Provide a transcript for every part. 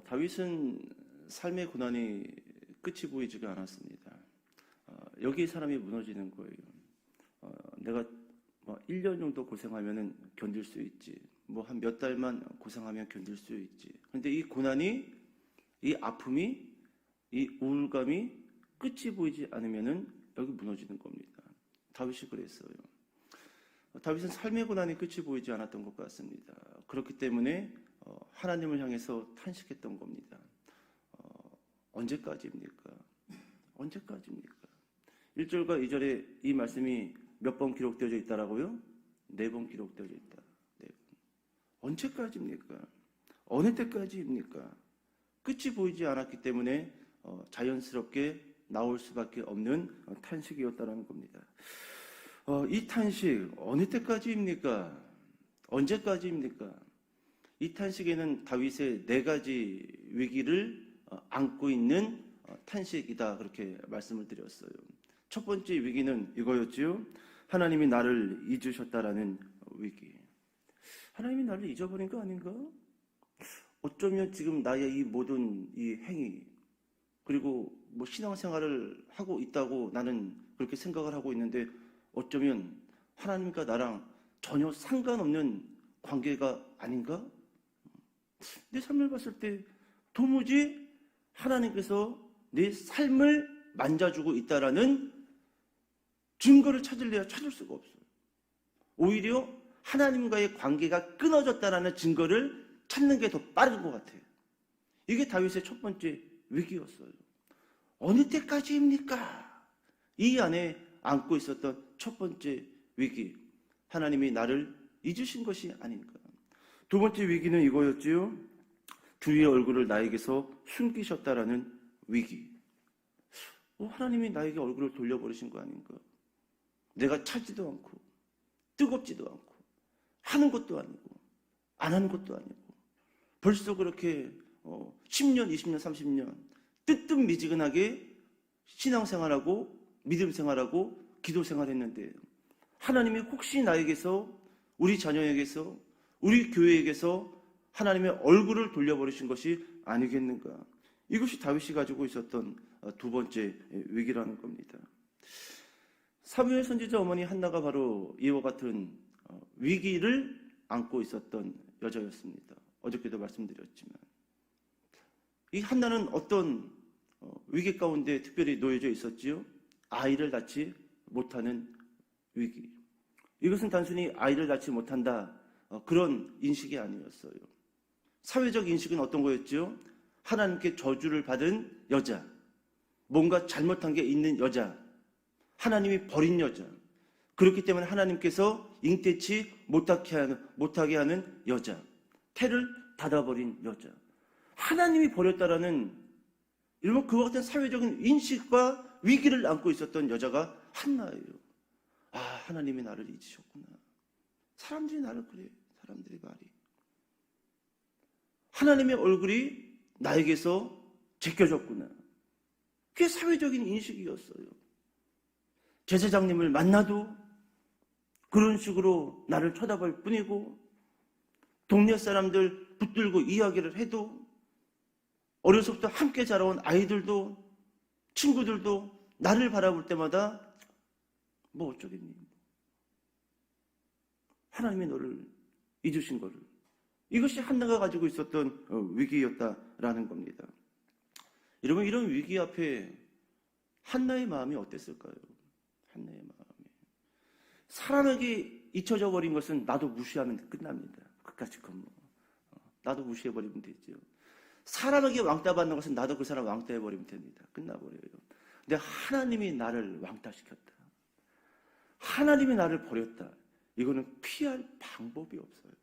다윗은 삶의 고난이 끝이 보이지가 않았습니다. 여기 사람이 무너지는 거예요. 내가 1년 정도 고생하면 견딜 수 있지. 한 몇 달만 고생하면 견딜 수 있지. 그런데 이 고난이, 이 아픔이, 이 우울감이 끝이 보이지 않으면 여기 무너지는 겁니다. 다윗이 그랬어요. 다윗은 삶의 고난이 끝이 보이지 않았던 것 같습니다. 그렇기 때문에 하나님을 향해서 탄식했던 겁니다. 언제까지입니까? 언제까지입니까? 1절과 2절에 이 말씀이 몇 번 기록되어져 있다라고요? 4번 기록되어져 있다. 4번. 언제까지입니까? 어느 때까지입니까? 끝이 보이지 않았기 때문에 자연스럽게 나올 수밖에 없는 탄식이었다는 겁니다. 이 탄식 어느 때까지입니까? 언제까지입니까? 이 탄식에는 다윗의 4가지 위기를 안고 있는 탄식이다, 그렇게 말씀을 드렸어요. 첫 번째 위기는 이거였지요. 하나님이 나를 잊으셨다라는 위기. 하나님이 나를 잊어버린 거 아닌가? 어쩌면 지금 나의 이 모든 이 행위, 그리고 신앙생활을 하고 있다고 나는 그렇게 생각을 하고 있는데, 어쩌면 하나님과 나랑 전혀 상관없는 관계가 아닌가? 내 삶을 봤을 때 도무지 하나님께서 내 삶을 만져주고 있다라는 증거를 찾을래야 찾을 수가 없어요. 오히려 하나님과의 관계가 끊어졌다라는 증거를 찾는 게 더 빠른 것 같아요. 이게 다윗의 첫 번째 위기였어요. 어느 때까지입니까? 이 안에 안고 있었던 첫 번째 위기, 하나님이 나를 잊으신 것이 아닌가. 두 번째 위기는 이거였지요. 주의 얼굴을 나에게서 숨기셨다라는 위기. 하나님이 나에게 얼굴을 돌려버리신 거 아닌가. 내가 차지도 않고 뜨겁지도 않고 하는 것도 아니고 안 하는 것도 아니고 벌써 그렇게 10년, 20년, 30년 뜨뜻미지근하게 신앙생활하고 믿음생활하고 기도생활했는데, 하나님이 혹시 나에게서, 우리 자녀에게서, 우리 교회에게서 하나님의 얼굴을 돌려버리신 것이 아니겠는가. 이것이 다윗이 가지고 있었던 두 번째 위기라는 겁니다. 사무엘 선지자 어머니 한나가 바로 이와 같은 위기를 안고 있었던 여자였습니다. 어저께도 말씀드렸지만, 이 한나는 어떤 위기 가운데 특별히 놓여져 있었지요? 아이를 낳지 못하는 위기. 이것은 단순히 아이를 낳지 못한다, 그런 인식이 아니었어요. 사회적 인식은 어떤 거였지요? 하나님께 저주를 받은 여자, 뭔가 잘못한 게 있는 여자, 하나님이 버린 여자, 그렇기 때문에 하나님께서 잉태치 못하게 하는 여자, 태를 닫아버린 여자, 하나님이 버렸다라는 이런 그와 같은 사회적인 인식과 위기를 안고 있었던 여자가 한나예요. 하나님이 나를 잊으셨구나. 사람들이 나를 그래. 사람들이 말이. 하나님의 얼굴이 나에게서 제껴졌구나. 그게 사회적인 인식이었어요. 제사장님을 만나도 그런 식으로 나를 쳐다볼 뿐이고, 동네 사람들 붙들고 이야기를 해도, 어려서부터 함께 자라온 아이들도 친구들도 나를 바라볼 때마다 어쩌겠니? 하나님이 너를 잊으신 거를. 이것이 한나가 가지고 있었던 위기였다라는 겁니다. 여러분, 이런 위기 앞에 한나의 마음이 어땠을까요? 한나의 마음이. 사람에게 잊혀져 버린 것은 나도 무시하면 끝납니다. 끝까지 나도 무시해버리면 되죠. 사람에게 왕따 받는 것은 나도 그 사람 왕따해버리면 됩니다. 끝나버려요. 근데 하나님이 나를 왕따시켰다, 하나님이 나를 버렸다, 이거는 피할 방법이 없어요.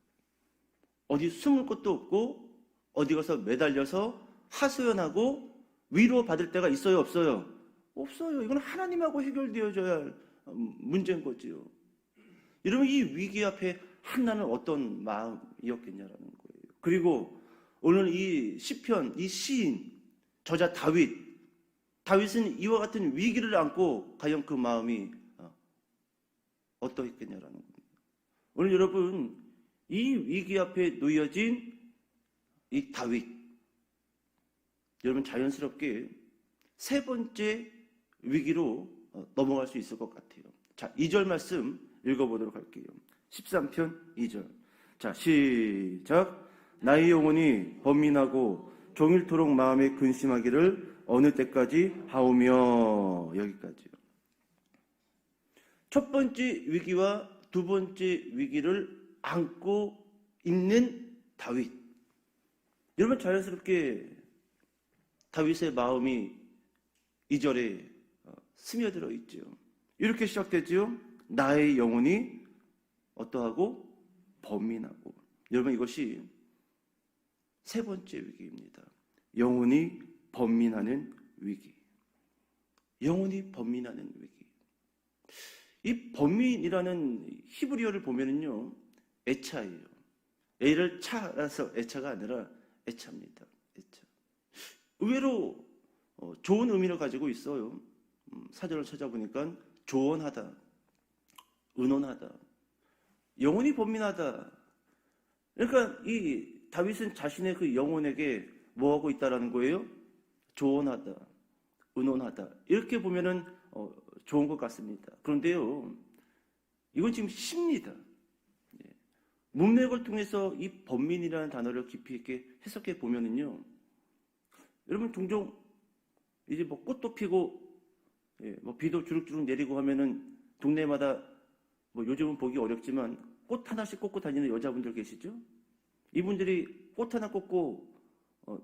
어디 숨을 곳도 없고 어디 가서 매달려서 하소연하고 위로받을 때가 있어요, 없어요? 없어요. 이건 하나님하고 해결되어져야 할 문제인 거지요. 여러분, 이 위기 앞에 한나는 어떤 마음이었겠냐라는 거예요. 그리고 오늘 이 시편, 이 시인, 저자 다윗은 이와 같은 위기를 안고 과연 그 마음이 어떠했겠냐라는 겁니다. 오늘 여러분, 이 위기 앞에 놓여진 이 다윗, 여러분 자연스럽게 세 번째 위기로 넘어갈 수 있을 것 같아요. 자, 2절 말씀 읽어보도록 할게요. 13편 2절. 자, 시작. 나의 영혼이 번민하고 종일토록 마음에 근심하기를 어느 때까지 하오며. 여기까지요. 첫 번째 위기와 두 번째 위기를 안고 있는 다윗. 여러분 자연스럽게 다윗의 마음이 2절에 스며들어 있죠. 이렇게 시작되죠. 나의 영혼이 어떠하고? 번민하고. 여러분 이것이 세 번째 위기입니다. 영혼이 번민하는 위기. 영혼이 번민하는 위기. 이 번민이라는 히브리어를 보면은요, 애차예요. 애를 차라서 애차가 아니라 애차입니다. 애차. 의외로 좋은 의미를 가지고 있어요. 사전을 찾아보니까 조언하다, 의논하다, 영혼이 번민하다. 그러니까 이 다윗은 자신의 그 영혼에게 뭐 하고 있다라는 거예요? 조언하다, 의논하다. 이렇게 보면은 좋은 것 같습니다. 그런데요, 이건 지금 시입니다. 문맥을 통해서 이 번민이라는 단어를 깊이 있게 해석해 보면은요, 여러분 종종 이제 뭐 꽃도 피고 뭐 비도 주룩주룩 내리고 하면은 동네마다 뭐 요즘은 보기 어렵지만 꽃 하나씩 꽂고 다니는 여자분들 계시죠? 이분들이 꽃 하나 꽂고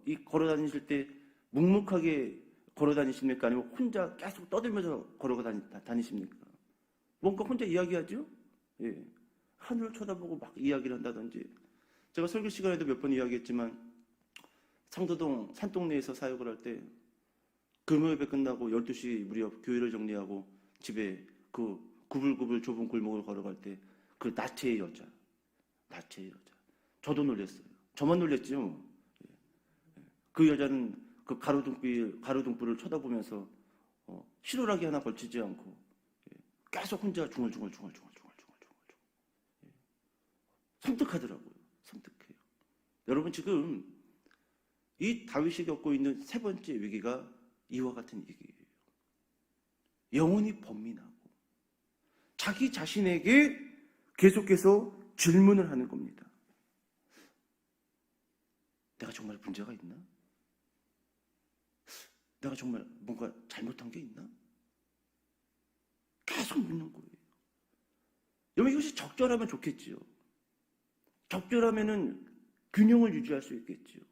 이 걸어 다니실 때 묵묵하게 걸어 다니십니까? 아니면 혼자 계속 떠들면서 걸어 다니십니까? 뭔가 혼자 이야기하죠? 예. 하늘을 쳐다보고 막 이야기를 한다든지. 제가 설교 시간에도 몇 번 이야기했지만 상도동 산동네에서 사역을 할 때 금요일에 끝나고 12시 무렵 교회를 정리하고 집에 그 구불구불 좁은 골목을 걸어갈 때 그 나체의 여자. 저도 놀랐어요. 저만 놀랐죠. 그 여자는 그 가로등불을 쳐다보면서 실오라기 하나 걸치지 않고 계속 혼자 중얼중얼 섬뜩하더라고요. 섬뜩해요. 여러분 지금 이 다윗이 겪고 있는 세 번째 위기가 이와 같은 위기예요. 영혼이 번민하고 자기 자신에게 계속해서 질문을 하는 겁니다. 내가 정말 문제가 있나? 내가 정말 뭔가 잘못한 게 있나? 계속 묻는 거예요. 여러분 이것이 적절하면 좋겠지요. 적절하면은 균형을 유지할 수 있겠지요.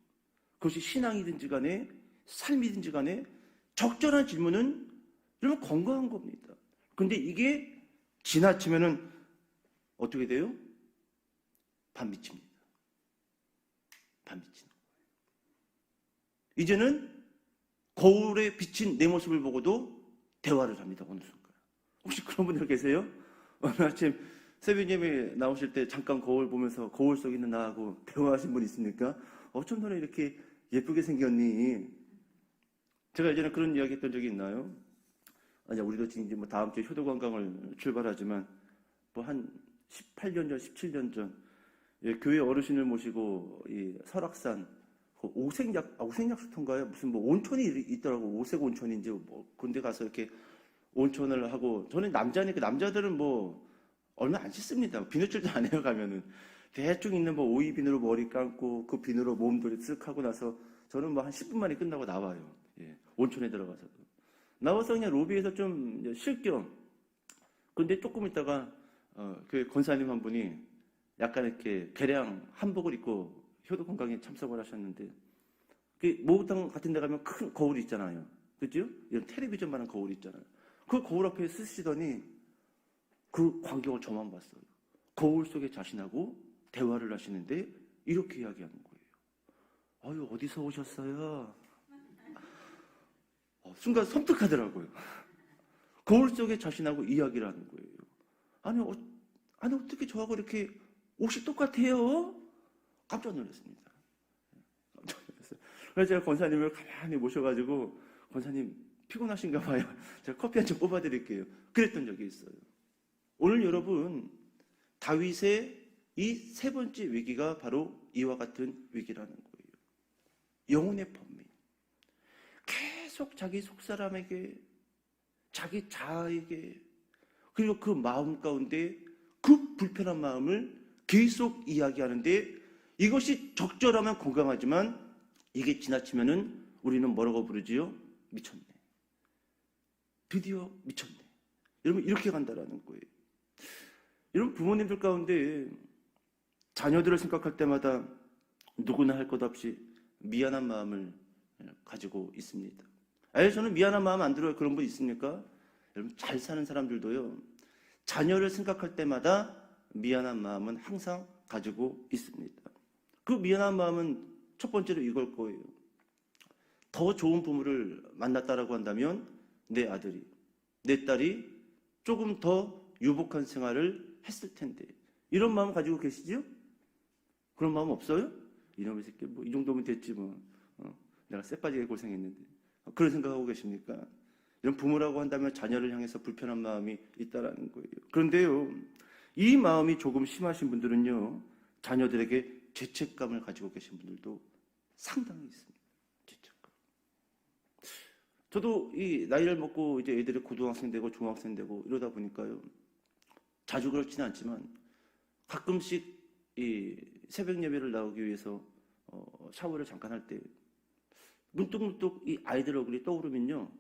그것이 신앙이든지 간에 삶이든지 간에 적절한 질문은 여러분 건강한 겁니다. 그런데 이게 지나치면은 어떻게 돼요? 반미칩니다. 반미치는 거예요. 이제는 거울에 비친 내 모습을 보고도 대화를 합니다. 어느 순간. 혹시 그런 분들 계세요? 오늘 아침 새벽예배 나오실 때 잠깐 거울 보면서 거울 속에 있는 나하고 대화하신 분 있습니까? 어쩜 너네 이렇게 예쁘게 생겼니? 제가 예전에 그런 이야기 했던 적이 있나요? 아니, 우리도 지금 이제 뭐 다음 주에 효도관광을 출발하지만 뭐 한 18년 전, 17년 전 교회 어르신을 모시고 이 설악산 그 오색약수터인가요? 무슨 뭐 온천이 있더라고. 오색 온천인지 뭐 그런데 가서 이렇게 온천을 하고 저는 남자니까 남자들은 뭐 얼마 안 씻습니다. 비누칠도 안 해요. 가면은 대충 있는 뭐 오이 비누로 머리 감고 그 비누로 몸도 쓱 하고 나서 저는 뭐 한 10분 만에 끝나고 나와요. 온천에 들어가서 나와서 그냥 로비에서 좀 쉴 겸. 근데 조금 있다가 그 권사님 한 분이 약간 이렇게 개량 한복을 입고 효도관광에 참석을 하셨는데 그 목욕탕 같은 데 가면 큰 거울이 있잖아요. 그죠? 이런 텔레비전만한 거울이 있잖아요. 그 거울 앞에 쓰시더니 그 광경을 저만 봤어요. 거울 속에 자신하고 대화를 하시는데 이렇게 이야기하는 거예요. 아유, 어디서 오셨어요? 순간 섬뜩하더라고요. 거울 속에 자신하고 이야기를 하는 거예요. 아니 어떻게 저하고 이렇게 옷이 똑같아요? 깜짝 놀랐습니다. 깜짝 놀랐어요. 그래서 제가 권사님을 가만히 모셔가지고 권사님 피곤하신가 봐요. 제가 커피 한 잔 뽑아드릴게요. 그랬던 적이 있어요. 오늘 여러분 다윗의 이 세 번째 위기가 바로 이와 같은 위기라는 거예요. 영혼의 번민. 계속 자기 속사람에게, 자기 자아에게, 그리고 그 마음 가운데 그 불편한 마음을 계속 이야기하는데, 이것이 적절하면 건강하지만 이게 지나치면은 우리는 뭐라고 부르지요? 미쳤네. 드디어 미쳤네. 여러분, 이렇게 간다라는 거예요. 여러분, 부모님들 가운데 자녀들을 생각할 때마다 누구나 할 것 없이 미안한 마음을 가지고 있습니다. 저는 미안한 마음 안 들어요. 그런 분 있습니까? 여러분, 잘 사는 사람들도요, 자녀를 생각할 때마다 미안한 마음은 항상 가지고 있습니다. 그 미안한 마음은 첫 번째로 이걸 거예요. 더 좋은 부모를 만났다라고 한다면 내 아들이, 내 딸이 조금 더 유복한 생활을 했을 텐데, 이런 마음 가지고 계시죠? 그런 마음 없어요? 이놈의 새끼, 뭐 이 정도면 됐지 뭐. 내가 쎄빠지게 고생했는데. 그런 생각하고 계십니까? 이런 부모라고 한다면 자녀를 향해서 불편한 마음이 있다라는 거예요. 그런데요, 이 마음이 조금 심하신 분들은요, 자녀들에게 죄책감을 가지고 계신 분들도 상당히 있습니다. 죄책감. 저도 이 나이를 먹고 이제 애들이 고등학생 되고 중학생 되고 이러다 보니까요, 자주 그렇지는 않지만 가끔씩 이 새벽 예배를 나오기 위해서 샤워를 잠깐 할 때 문득문득 이 아이들 얼굴이 떠오르면요,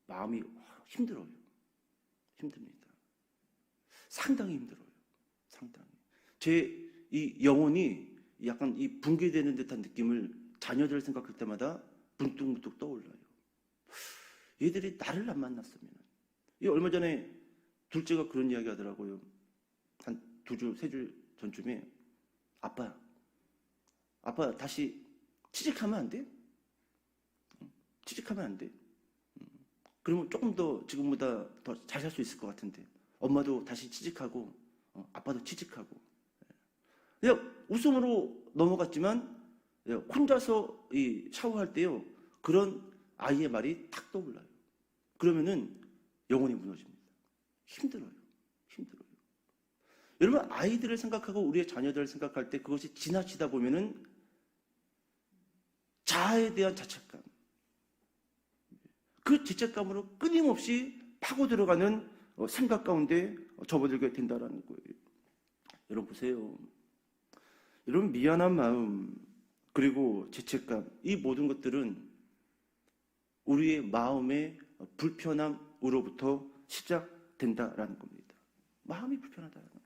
마음이 힘들어요. 힘듭니다. 상당히 힘들어요. 상당히. 제 이 영혼이 약간 이 붕괴되는 듯한 느낌을 자녀들을 생각할 때마다 문득문득 떠올라요. 얘들이 나를 안 만났으면. 얼마 전에 둘째가 그런 이야기 하더라고요. 한 2주, 3주 전쯤에 아빠 다시 취직하면 안 돼? 취직하면 안 돼? 그러면 조금 더 지금보다 더 잘 살 수 있을 것 같은데, 엄마도 다시 취직하고 아빠도 취직하고. 그냥 웃음으로 넘어갔지만 혼자서 이 샤워할 때요, 그런 아이의 말이 탁 떠올라요. 그러면은 영혼이 무너집니다. 힘들어요. 여러분, 아이들을 생각하고 우리의 자녀들을 생각할 때 그것이 지나치다 보면은 자아에 대한 자책감, 그 죄책감으로 끊임없이 파고 들어가는 생각 가운데 접어들게 된다는 거예요. 여러분 보세요. 여러분, 미안한 마음 그리고 죄책감, 이 모든 것들은 우리의 마음의 불편함으로부터 시작된다라는 겁니다. 마음이 불편하다는 거예요.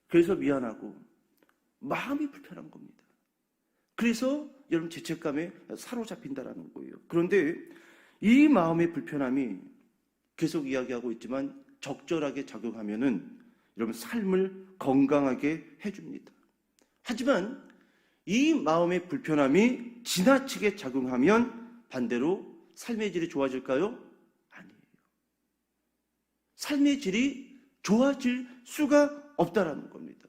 그래서 미안하고 마음이 불편한 겁니다. 그래서 여러분 죄책감에 사로잡힌다라는 거예요. 그런데 이 마음의 불편함이 계속 이야기하고 있지만 적절하게 작용하면은 여러분 삶을 건강하게 해줍니다. 하지만 이 마음의 불편함이 지나치게 작용하면 반대로 삶의 질이 좋아질까요? 아니에요. 삶의 질이 좋아질 수가 없다라는 겁니다.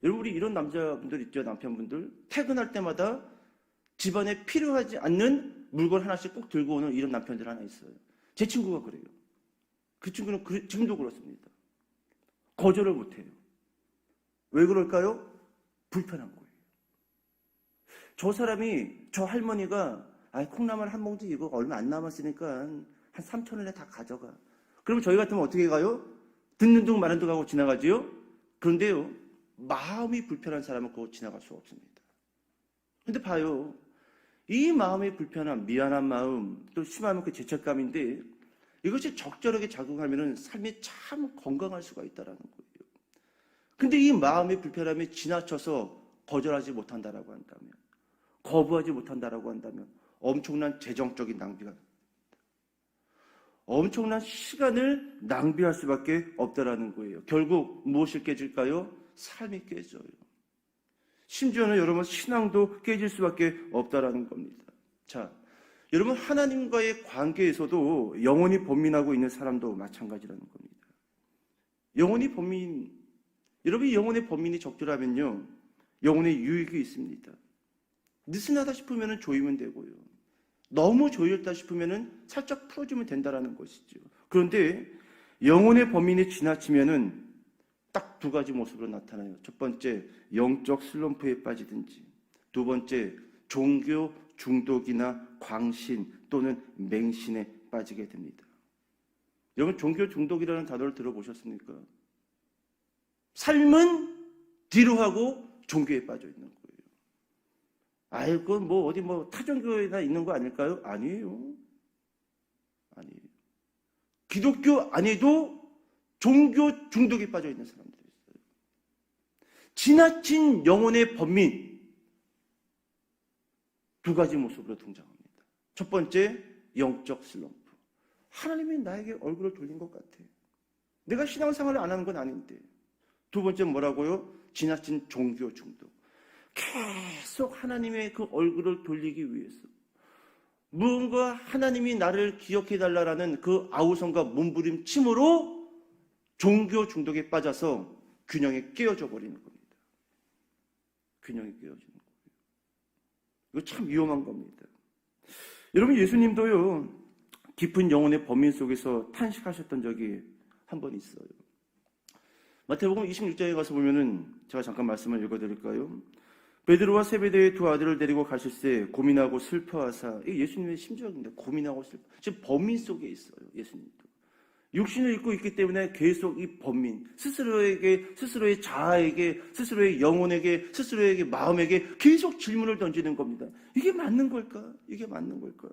여러분, 우리 이런 남자분들 있죠, 남편분들. 퇴근할 때마다 집안에 필요하지 않는 물건 하나씩 꼭 들고 오는 이런 남편들 하나 있어요. 제 친구가 그래요. 그 친구는 지금도 그렇습니다. 거절을 못해요. 왜 그럴까요? 불편한 거예요. 저 할머니가 콩나물 한 봉지 이거 얼마 안 남았으니까 한 3,000원에 다 가져가. 그러면 저희 같으면 어떻게 가요? 듣는 둥 마는 둥 하고 지나가지요? 그런데요, 마음이 불편한 사람은 그거 지나갈 수 없습니다. 근데 봐요. 이 마음의 불편함, 미안한 마음, 또 심하면 그 죄책감인데 이것이 적절하게 작용하면 삶이 참 건강할 수가 있다는 거예요. 근데 이 마음의 불편함이 지나쳐서 거절하지 못한다라고 한다면, 거부하지 못한다라고 한다면 엄청난 재정적인 낭비가, 엄청난 시간을 낭비할 수밖에 없다라는 거예요. 결국 무엇이 깨질까요? 삶이 깨져요. 심지어는 여러분 신앙도 깨질 수밖에 없다라는 겁니다. 자, 여러분 하나님과의 관계에서도 영혼이 번민하고 있는 사람도 마찬가지라는 겁니다. 여러분 영혼의 번민이 적절하면요, 영혼의 유익이 있습니다. 느슨하다 싶으면 조이면 되고요. 너무 조였다 싶으면 살짝 풀어주면 된다라는 것이죠. 그런데 영혼의 번민이 지나치면은 딱 2가지 모습으로 나타나요. 첫 번째, 영적 슬럼프에 빠지든지, 두 번째, 종교 중독이나 광신 또는 맹신에 빠지게 됩니다. 여러분, 종교 중독이라는 단어를 들어보셨습니까? 삶은 뒤로 하고 종교에 빠져 있는 거예요. 아유, 그건 뭐 어디 뭐 타종교에나 있는 거 아닐까요? 아니에요. 아니에요. 기독교 안에도 종교 중독에 빠져 있는 사람들이 있어요. 지나친 영혼의 번민, 두 가지 모습으로 등장합니다. 첫 번째, 영적 슬럼프. 하나님이 나에게 얼굴을 돌린 것 같아. 내가 신앙생활을 안 하는 건 아닌데. 두 번째 뭐라고요? 지나친 종교 중독. 계속 하나님의 그 얼굴을 돌리기 위해서 무언가 하나님이 나를 기억해달라는 그 아우성과 몸부림침으로 종교 중독에 빠져서 균형이 깨어져 버리는 겁니다. 균형이 깨어지는 거예요. 이거 참 위험한 겁니다. 여러분, 예수님도요, 깊은 영혼의 범민 속에서 탄식하셨던 적이 한 번 있어요. 마태복음 26장에 가서 보면은, 제가 잠깐 말씀을 읽어드릴까요? 베드로와 세베대의 두 아들을 데리고 가실새 고민하고 슬퍼하사, 이게 예수님의 심정입니다. 고민하고 슬퍼. 지금 범민 속에 있어요, 예수님도. 육신을 입고 있기 때문에 계속 이 범민, 스스로의 자아에게, 스스로의 영혼에게, 스스로에게, 마음에게 계속 질문을 던지는 겁니다. 이게 맞는 걸까? 이게 맞는 걸까?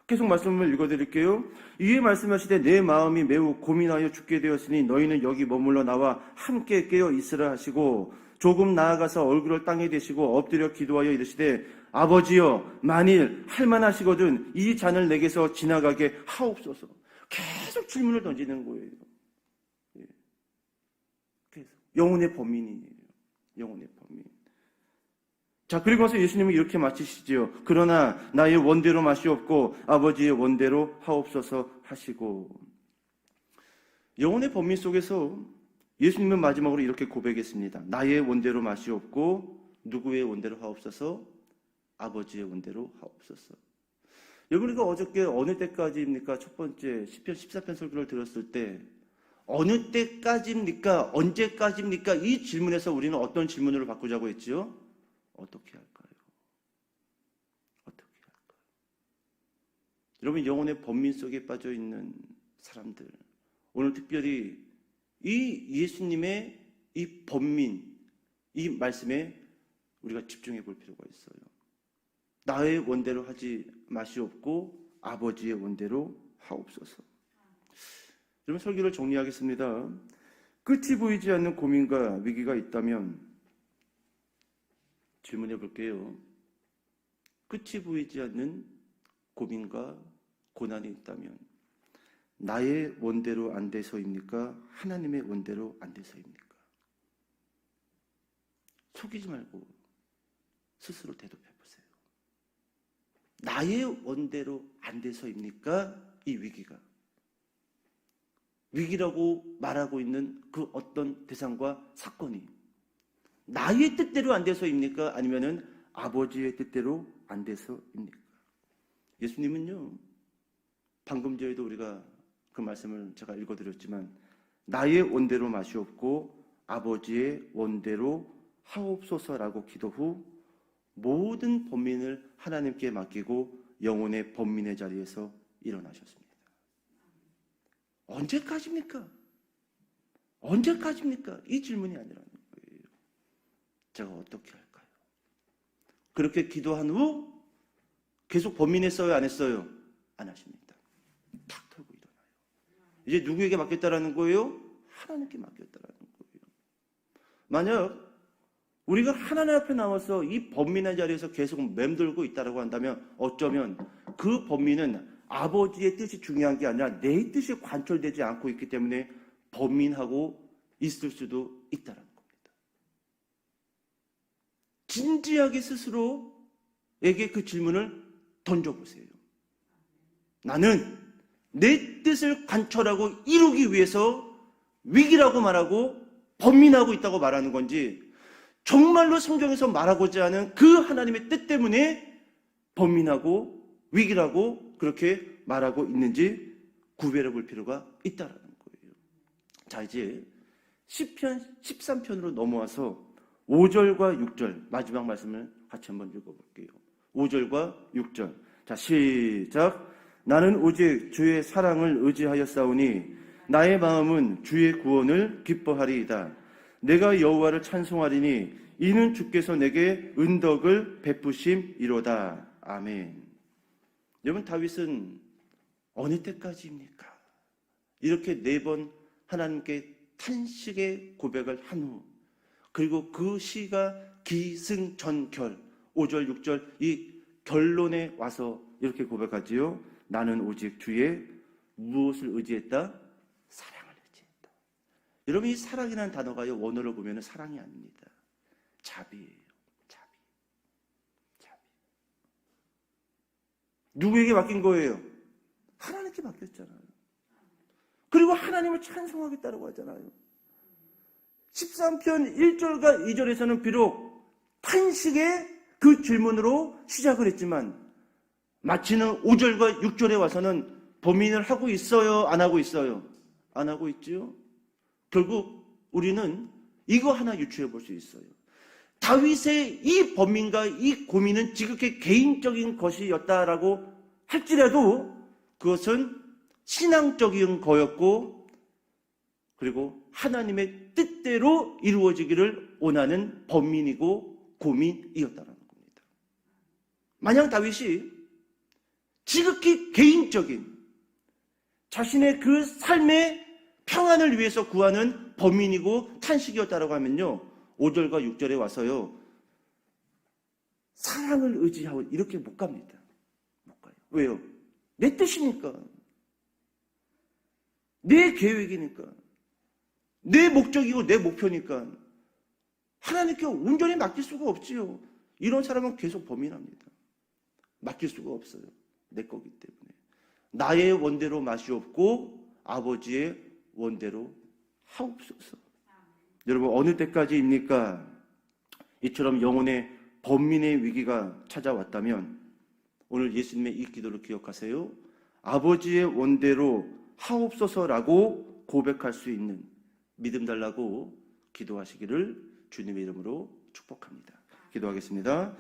계속 말씀을 읽어드릴게요. 이에 말씀하시되 내 마음이 매우 고민하여 죽게 되었으니 너희는 여기 머물러 나와 함께 깨어 있으라 하시고, 조금 나아가서 얼굴을 땅에 대시고 엎드려 기도하여 이르시되 아버지여, 만일 할만하시거든 이 잔을 내게서 지나가게 하옵소서. 계속 질문을 던지는 거예요. 계속. 영혼의 범인이에요. 영혼의 범인. 자, 그리고 와서 예수님은 이렇게 마치시지요. 그러나 나의 원대로 마시옵고 아버지의 원대로 하옵소서 하시고. 영혼의 범인 속에서 예수님은 마지막으로 이렇게 고백했습니다. 나의 원대로 마시옵고 누구의 원대로 하옵소서? 아버지의 원대로 하옵소서. 여러분, 우리가 어저께 어느 때까지입니까? 첫 번째 시편 14편 설교를 들었을 때 어느 때까지입니까? 언제까지입니까? 이 질문에서 우리는 어떤 질문으로 바꾸자고 했지요? 어떻게 할까요? 어떻게 할까요? 여러분, 영혼의 범민 속에 빠져 있는 사람들, 오늘 특별히 이 예수님의 이 범민, 이 말씀에 우리가 집중해 볼 필요가 있어요. 나의 원대로 하지 마시옵고 아버지의 원대로 하옵소서. 여러분, 설교를 정리하겠습니다. 끝이 보이지 않는 고민과 위기가 있다면 질문해 볼게요. 끝이 보이지 않는 고민과 고난이 있다면 나의 원대로 안 돼서입니까? 하나님의 원대로 안 돼서입니까? 속이지 말고 스스로 대답해 보세요. 나의 원대로 안 돼서입니까? 이 위기가. 위기라고 말하고 있는 그 어떤 대상과 사건이 나의 뜻대로 안 돼서입니까? 아니면은 아버지의 뜻대로 안 돼서입니까? 예수님은요, 방금 전에도 우리가 그 말씀을 제가 읽어드렸지만 나의 원대로 마시옵고 아버지의 원대로 하옵소서라고 기도 후 모든 범민을 하나님께 맡기고 영혼의 범민의 자리에서 일어나셨습니다. 언제까지입니까? 언제까지입니까? 이 질문이 아니라는 거예요. 제가 어떻게 할까요? 그렇게 기도한 후 계속 범민했어요? 안 했어요? 안 하십니다. 탁 털고 일어나요. 이제 누구에게 맡겼다라는 거예요? 하나님께 맡겼다라는 거예요. 만약 우리가 하나님 앞에 나와서 이 범민의 자리에서 계속 맴돌고 있다라고 한다면 어쩌면 그 범민은 아버지의 뜻이 중요한 게 아니라 내 뜻이 관철되지 않고 있기 때문에 범민하고 있을 수도 있다는 겁니다. 진지하게 스스로에게 그 질문을 던져보세요. 나는 내 뜻을 관철하고 이루기 위해서 위기라고 말하고 범민하고 있다고 말하는 건지, 정말로 성경에서 말하고자 하는 그 하나님의 뜻 때문에 범민하고 위기라고 그렇게 말하고 있는지 구별해 볼 필요가 있다라는 거예요. 자, 이제 시편 13편으로 넘어와서 5절과 6절 마지막 말씀을 같이 한번 읽어볼게요. 5절과 6절. 자, 시작. 나는 오직 주의 사랑을 의지하였사오니 나의 마음은 주의 구원을 기뻐하리이다. 내가 여호와를 찬송하리니 이는 주께서 내게 은덕을 베푸심이로다. 아멘. 여러분, 다윗은 어느 때까지입니까? 이렇게 4번 하나님께 탄식의 고백을 한 후, 그리고 그 시가 기승전결 5절 6절 이 결론에 와서 이렇게 고백하지요. 나는 오직 주의 무엇을 의지했다? 사랑을 의지했다. 여러분, 이 사랑이라는 단어가요, 원어로 보면 사랑이 아닙니다. 자비예요. 자비. 누구에게 맡긴 거예요? 하나님께 맡겼잖아요. 그리고 하나님을 찬송하겠다고 하잖아요. 13편 1절과 2절에서는 비록 탄식의 그 질문으로 시작을 했지만 마치는 5절과 6절에 와서는 범인을 하고 있어요? 안 하고 있어요? 안 하고 있죠? 결국 우리는 이거 하나 유추해 볼 수 있어요. 다윗의 이 범인과 이 고민은 지극히 개인적인 것이었다라고 할지라도 그것은 신앙적인 거였고, 그리고 하나님의 뜻대로 이루어지기를 원하는 범인이고 고민이었다는 겁니다. 만약 다윗이 지극히 개인적인 자신의 그 삶의 평안을 위해서 구하는 범인이고 탄식이었다라고 하면요, 5절과 6절에 와서요, 사랑을 의지하고 이렇게 못 갑니다. 못 가요. 왜요? 내 뜻이니까, 내 계획이니까, 내 목적이고 내 목표니까 하나님께 온전히 맡길 수가 없지요. 이런 사람은 계속 범인합니다. 맡길 수가 없어요. 내 거기 때문에. 나의 원대로 마시옵고 아버지의 원대로 하옵소서. 여러분, 어느 때까지입니까? 이처럼 영혼의 범민의 위기가 찾아왔다면 오늘 예수님의 이 기도를 기억하세요. 아버지의 원대로 하옵소서라고 고백할 수 있는 믿음 달라고 기도하시기를 주님의 이름으로 축복합니다. 기도하겠습니다.